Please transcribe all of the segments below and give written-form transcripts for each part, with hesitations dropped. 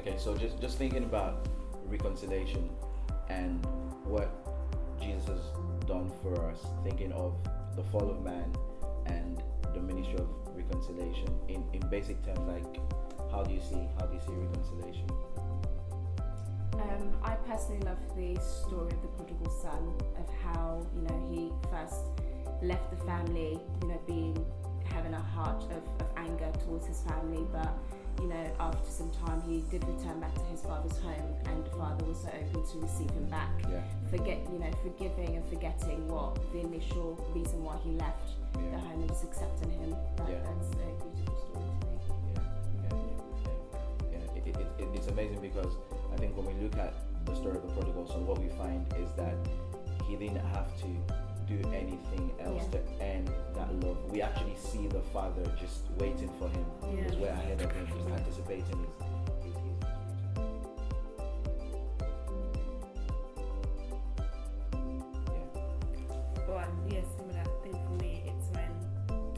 Okay, so just thinking about reconciliation and what Jesus has done for us, thinking of the fall of man and the ministry of reconciliation in basic terms, like how do you see reconciliation? I personally love the story of the prodigal son, of how, he first left the family, having a heart of anger towards his family, but after some time he did return back to his father's home, and the father was so open to receive him back. Forgiving and forgetting what the initial reason why he left the home, and just accepting him. That's a beautiful story to me. It's amazing because I think when we look at the story of the prodigal son, what we find is that he didn't have to do anything else to earn that love. We actually see the father just waiting for him. He was way ahead of him, just anticipating his Well, yes, similar thing for me. It's when,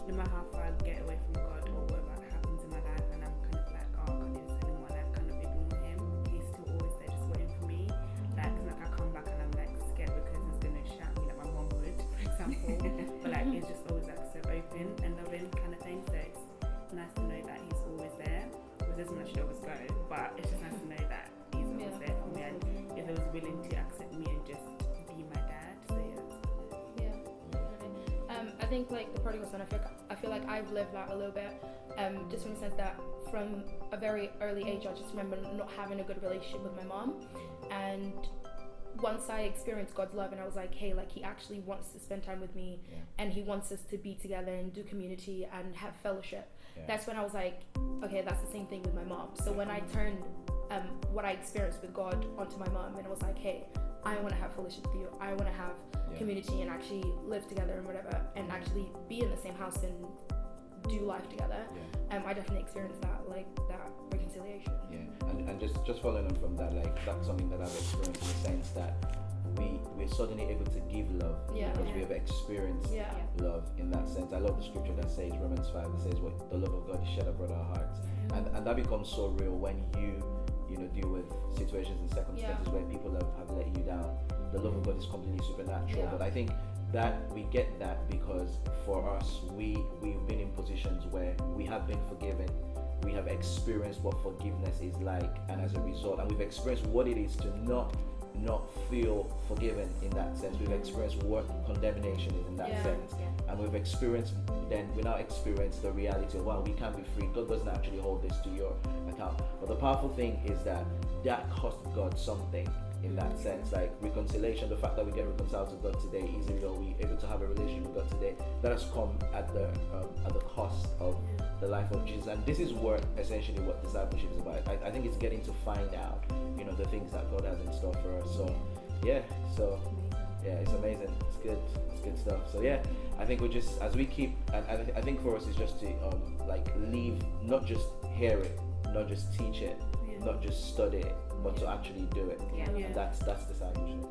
no matter how far I get away from God or whatever happens in my life, and I'm kind of like, oh, I can't do this anymore, and I kind of ignore him, he's still always there just waiting for me. Like I come back and I'm like scared because he's gonna shout me like my mom would, for example. But like he's just always like so open and loving kind of thing. So it's nice to know that he's always there. It doesn't mean I should always go, but it's just nice to know that he's always there for me, and if he was willing to accept me and just be my dad. So I think like the prodigal son, I feel like I've lived that a little bit, just in the sense that from a very early age, I just remember not having a good relationship with my mom, and once I experienced God's love and I was like, hey, like he actually wants to spend time with me, and he wants us to be together and do community and have fellowship. That's when I was like, okay, that's the same thing with my mom. So when I turned what I experienced with God onto my mom, and I was like, hey, I want to have fellowship with you, I want to have community and actually live together and whatever, and actually be in the same house and do life together. I definitely experienced that, like that reconciliation. And just following on from that, like that's something that I've experienced in the sense that we're suddenly able to give love because we have experienced love in that sense. I love the scripture that says, Romans 5, that says what the love of God is shed abroad our hearts, and that becomes so real when you deal with situations and circumstances where people have let you down. The love of God is completely supernatural, but I think that we get that because for us we've been in positions where we have been forgiven, we have experienced what forgiveness is like, and as a result, and we've experienced what it is to not feel forgiven in that sense. We've experienced what condemnation is in that sense, and we now experience the reality of, wow, we can be free. God doesn't actually hold this to your account. But the powerful thing is that cost God something in that sense, like reconciliation, the fact that we get reconciled to God today easily, or we able to have a relationship with God today, that has come at the cost of the life of Jesus. And this is essentially what discipleship is about. I think it's getting to find out, the things that God has in store for us. So it's amazing. It's good stuff. So I think we just, as we keep, and I think for us it's just to leave, not just hear it, not just teach it, not just study it, but to actually do it. And that's discipleship.